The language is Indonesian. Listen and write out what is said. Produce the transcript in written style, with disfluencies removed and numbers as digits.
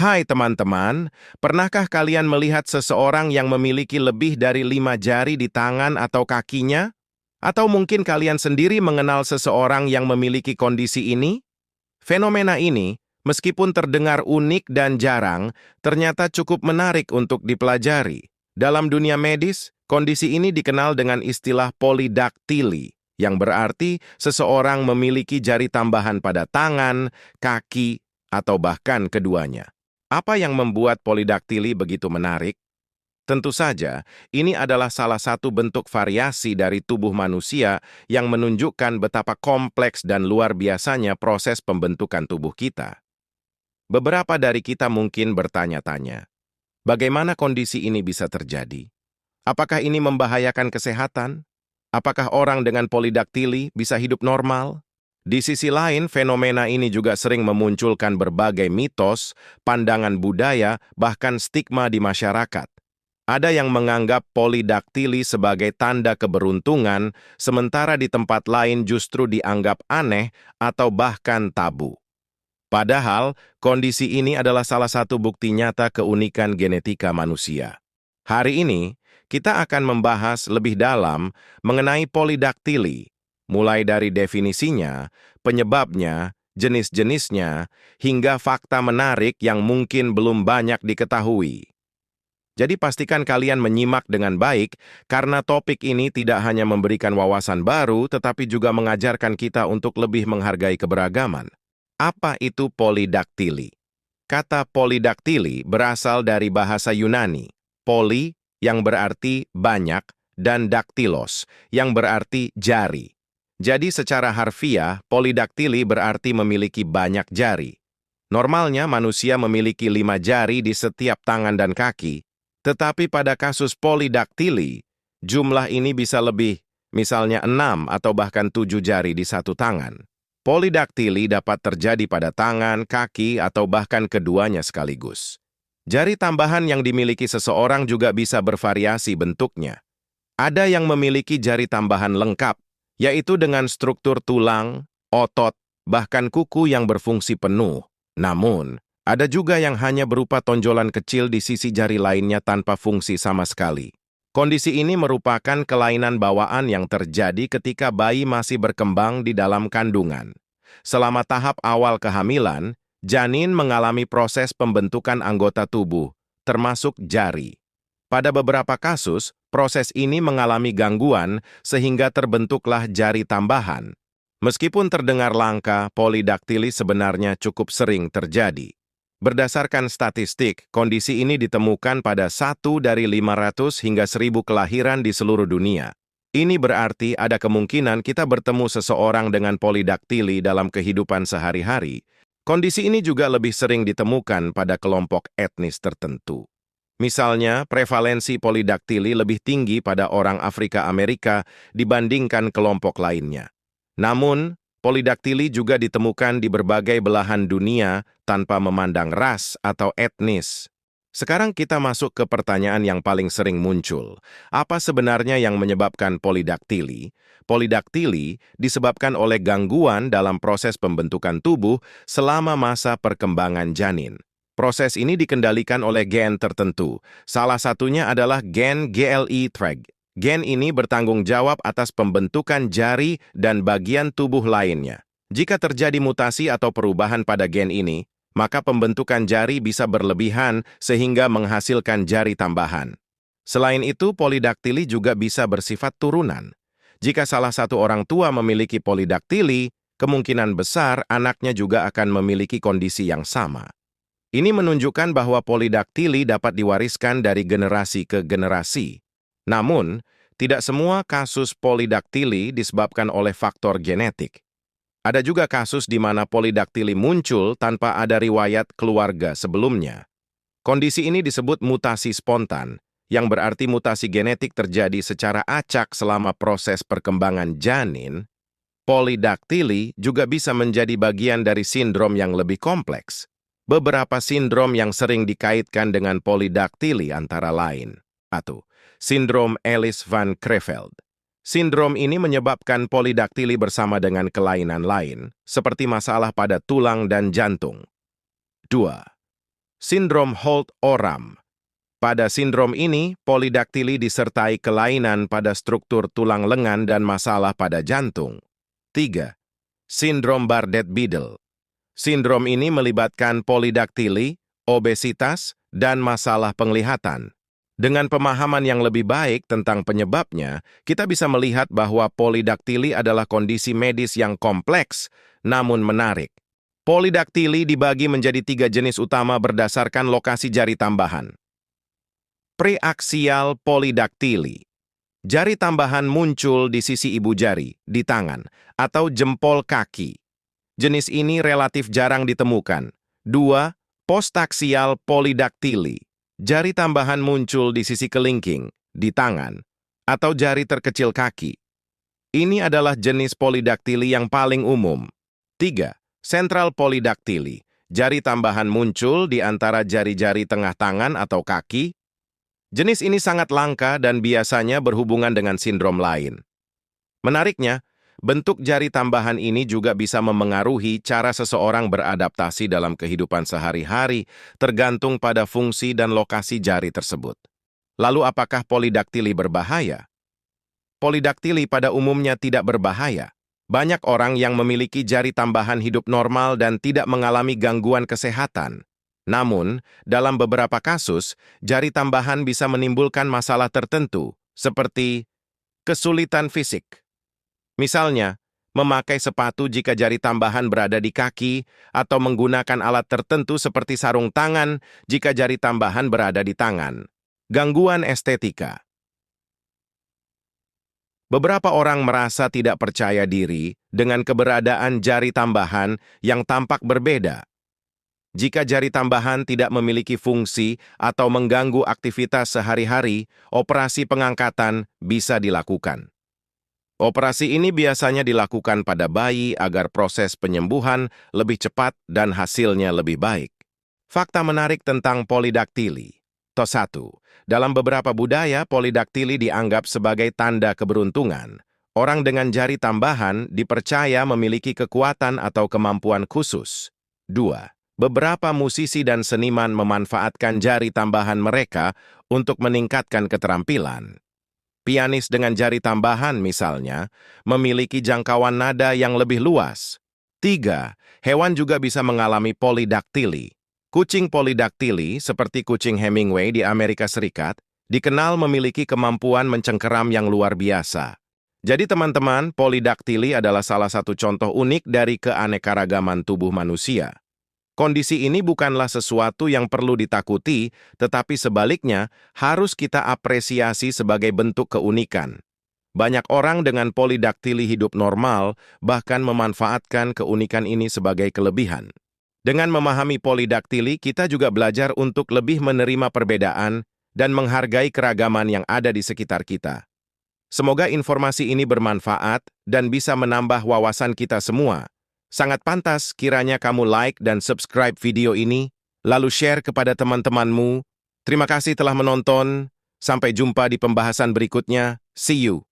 Hai teman-teman, pernahkah kalian melihat seseorang yang memiliki lebih dari 5 jari di tangan atau kakinya? Atau mungkin kalian sendiri mengenal seseorang yang memiliki kondisi ini? Fenomena ini, meskipun terdengar unik dan jarang, ternyata cukup menarik untuk dipelajari. Dalam dunia medis, kondisi ini dikenal dengan istilah polidaktili, yang berarti seseorang memiliki jari tambahan pada tangan, kaki, atau bahkan keduanya. Apa yang membuat polidaktili begitu menarik? Tentu saja, ini adalah salah satu bentuk variasi dari tubuh manusia yang menunjukkan betapa kompleks dan luar biasanya proses pembentukan tubuh kita. Beberapa dari kita mungkin bertanya-tanya, bagaimana kondisi ini bisa terjadi? Apakah ini membahayakan kesehatan? Apakah orang dengan polidaktili bisa hidup normal? Di sisi lain, fenomena ini juga sering memunculkan berbagai mitos, pandangan budaya, bahkan stigma di masyarakat. Ada yang menganggap polidaktili sebagai tanda keberuntungan, sementara di tempat lain justru dianggap aneh atau bahkan tabu. Padahal, kondisi ini adalah salah satu bukti nyata keunikan genetika manusia. Hari ini, kita akan membahas lebih dalam mengenai polidaktili, mulai dari definisinya, penyebabnya, jenis-jenisnya, hingga fakta menarik yang mungkin belum banyak diketahui. Jadi pastikan kalian menyimak dengan baik, karena topik ini tidak hanya memberikan wawasan baru, tetapi juga mengajarkan kita untuk lebih menghargai keberagaman. Apa itu polidaktili? Kata polidaktili berasal dari bahasa Yunani. Poli, yang berarti banyak, dan daktilos, yang berarti jari. Jadi secara harfiah, polidaktili berarti memiliki banyak jari. Normalnya manusia memiliki 5 jari di setiap tangan dan kaki, tetapi pada kasus polidaktili, jumlah ini bisa lebih, misalnya 6 atau bahkan 7 jari di satu tangan. Polidaktili dapat terjadi pada tangan, kaki, atau bahkan keduanya sekaligus. Jari tambahan yang dimiliki seseorang juga bisa bervariasi bentuknya. Ada yang memiliki jari tambahan lengkap, yaitu dengan struktur tulang, otot, bahkan kuku yang berfungsi penuh. Namun, ada juga yang hanya berupa tonjolan kecil di sisi jari lainnya tanpa fungsi sama sekali. Kondisi ini merupakan kelainan bawaan yang terjadi ketika bayi masih berkembang di dalam kandungan. Selama tahap awal kehamilan, janin mengalami proses pembentukan anggota tubuh, termasuk jari. Pada beberapa kasus, proses ini mengalami gangguan sehingga terbentuklah jari tambahan. Meskipun terdengar langka, polidaktili sebenarnya cukup sering terjadi. Berdasarkan statistik, kondisi ini ditemukan pada 1 dari 500 hingga 1000 kelahiran di seluruh dunia. Ini berarti ada kemungkinan kita bertemu seseorang dengan polidaktili dalam kehidupan sehari-hari. Kondisi ini juga lebih sering ditemukan pada kelompok etnis tertentu. Misalnya, prevalensi polidaktili lebih tinggi pada orang Afrika Amerika dibandingkan kelompok lainnya. Namun, polidaktili juga ditemukan di berbagai belahan dunia tanpa memandang ras atau etnis. Sekarang kita masuk ke pertanyaan yang paling sering muncul. Apa sebenarnya yang menyebabkan polidaktili? Polidaktili disebabkan oleh gangguan dalam proses pembentukan tubuh selama masa perkembangan janin. Proses ini dikendalikan oleh gen tertentu. Salah satunya adalah gen GLI3. Gen ini bertanggung jawab atas pembentukan jari dan bagian tubuh lainnya. Jika terjadi mutasi atau perubahan pada gen ini, maka pembentukan jari bisa berlebihan sehingga menghasilkan jari tambahan. Selain itu, polidaktili juga bisa bersifat turunan. Jika salah satu orang tua memiliki polidaktili, kemungkinan besar anaknya juga akan memiliki kondisi yang sama. Ini menunjukkan bahwa polidaktili dapat diwariskan dari generasi ke generasi. Namun, tidak semua kasus polidaktili disebabkan oleh faktor genetik. Ada juga kasus di mana polidaktili muncul tanpa ada riwayat keluarga sebelumnya. Kondisi ini disebut mutasi spontan, yang berarti mutasi genetik terjadi secara acak selama proses perkembangan janin. Polidaktili juga bisa menjadi bagian dari sindrom yang lebih kompleks. Beberapa sindrom yang sering dikaitkan dengan polidaktili antara lain. 1. Sindrom Ellis-Van Creveld. Sindrom ini menyebabkan polidaktili bersama dengan kelainan lain, seperti masalah pada tulang dan jantung. 2. Sindrom Holt-Oram. Pada sindrom ini, polidaktili disertai kelainan pada struktur tulang lengan dan masalah pada jantung. 3. Sindrom Bardet-Biedl. Sindrom ini melibatkan polidaktili, obesitas, dan masalah penglihatan. Dengan pemahaman yang lebih baik tentang penyebabnya, kita bisa melihat bahwa polidaktili adalah kondisi medis yang kompleks, namun menarik. Polidaktili dibagi menjadi 3 jenis utama berdasarkan lokasi jari tambahan. Preaksial polidaktili. Jari tambahan muncul di sisi ibu jari, di tangan, atau jempol kaki. Jenis ini relatif jarang ditemukan. 2. Postaksial polidaktili. Jari tambahan muncul di sisi kelingking, di tangan, atau jari terkecil kaki. Ini adalah jenis polidaktili yang paling umum. 3. Sentral polidaktili. Jari tambahan muncul di antara jari-jari tengah tangan atau kaki. Jenis ini sangat langka dan biasanya berhubungan dengan sindrom lain. Menariknya, bentuk jari tambahan ini juga bisa memengaruhi cara seseorang beradaptasi dalam kehidupan sehari-hari, tergantung pada fungsi dan lokasi jari tersebut. Lalu apakah polidaktili berbahaya? Polidaktili pada umumnya tidak berbahaya. Banyak orang yang memiliki jari tambahan hidup normal dan tidak mengalami gangguan kesehatan. Namun, dalam beberapa kasus, jari tambahan bisa menimbulkan masalah tertentu, seperti kesulitan fisik. Misalnya, memakai sepatu jika jari tambahan berada di kaki, atau menggunakan alat tertentu seperti sarung tangan jika jari tambahan berada di tangan. Gangguan estetika. Beberapa orang merasa tidak percaya diri dengan keberadaan jari tambahan yang tampak berbeda. Jika jari tambahan tidak memiliki fungsi atau mengganggu aktivitas sehari-hari, operasi pengangkatan bisa dilakukan. Operasi ini biasanya dilakukan pada bayi agar proses penyembuhan lebih cepat dan hasilnya lebih baik. Fakta menarik tentang polidaktili. 1. Dalam beberapa budaya, polidaktili dianggap sebagai tanda keberuntungan. Orang dengan jari tambahan dipercaya memiliki kekuatan atau kemampuan khusus. 2. Beberapa musisi dan seniman memanfaatkan jari tambahan mereka untuk meningkatkan keterampilan. Pianis dengan jari tambahan, misalnya, memiliki jangkauan nada yang lebih luas. 3. Hewan juga bisa mengalami polidaktili. Kucing polidaktili, seperti kucing Hemingway di Amerika Serikat, dikenal memiliki kemampuan mencengkeram yang luar biasa. Jadi teman-teman, polidaktili adalah salah satu contoh unik dari keanekaragaman tubuh manusia. Kondisi ini bukanlah sesuatu yang perlu ditakuti, tetapi sebaliknya harus kita apresiasi sebagai bentuk keunikan. Banyak orang dengan polidaktili hidup normal bahkan memanfaatkan keunikan ini sebagai kelebihan. Dengan memahami polidaktili, kita juga belajar untuk lebih menerima perbedaan dan menghargai keragaman yang ada di sekitar kita. Semoga informasi ini bermanfaat dan bisa menambah wawasan kita semua. Sangat pantas kiranya kamu like dan subscribe video ini, lalu share kepada teman-temanmu. Terima kasih telah menonton. Sampai jumpa di pembahasan berikutnya. See you.